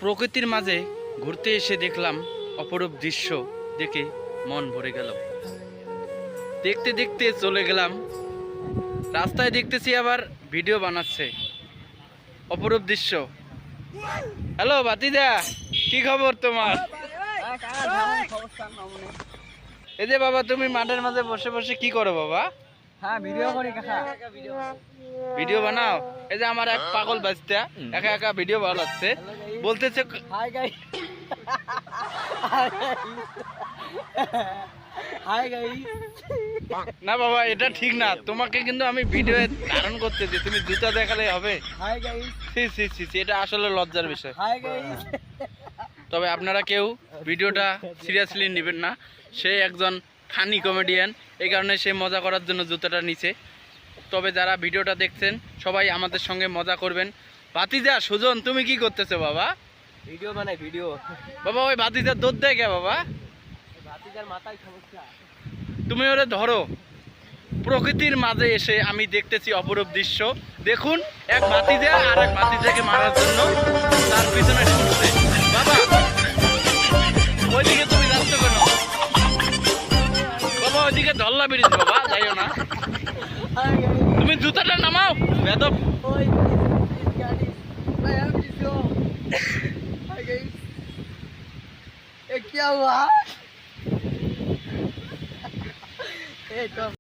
প্রকৃতির মাঝে ঘুরতে এসে দেখলাম অপরূপ দৃশ্য, দেখে মন ভরে গেল। দেখতে দেখতে চলে গেলাম রাস্তায়, দেখতেছি আবার ভিডিও বানাচ্ছে। অপরূপ দৃশ্য। হ্যালো ভাতিজা, কি খবর তোমার? এই যে বাবা, তুমি মাঠের মাঝে বসে বসে কি করো বাবা? হ্যাঁ, ভিডিও করি কাকা। ভিডিও বানাও? এই যে আমার এক পাগল বাচ্চা একা একা ভিডিও বানাচ্ছে, বলতেছে হাই গাইস। Hi guys. না বাবা, এটা ঠিক না। তোমাকে কিন্তু আমি ভিডিও ধারণ করতেছি, তুমি জুতা দেখালে হবে? Hi guys. সি সি সি সি, এটা আসলে লজ্জার বিষয়। Hi guys. তবে আপনারা কেউ ভিডিওটা সিরিয়াসলি নেবেন না। সে একজন ফানি কমেডিয়ান, এই কারণে সে মজা করার জন্য জুতাটা নিচে। তবে যারা ভিডিওটা দেখছেন সবাই আমাদের সঙ্গে মজা করবেন। ভাতিজা সুজন, তুমি কি করতেছো বাবা? ভিডিও বানাই ভিডিও। বাবা ওই ভাতিজার দুধ দেয় কে বাবা? ভাতিজার মাথায় সমস্যা। তুমি ওরে ধরো। প্রকৃতির মাঝে এসে আমি দেখতেছি অপরূপ দৃশ্য। দেখুন, এক ভাতিজা আর এক ভাতিজাকে মারার জন্য তার পিছনে ছুটছে। বাবা ওইদিকে তুমি যাচ্ছ কেন বাবা? ওইদিকে ধল্লা বেরিয়েছে বাবা, যাইও না। Hi guys. তুমি জুতাটা নামাও বেদব। ওই গাড়ি। ভাই আমি কিছু। Hi guys. ये क्या हुआ?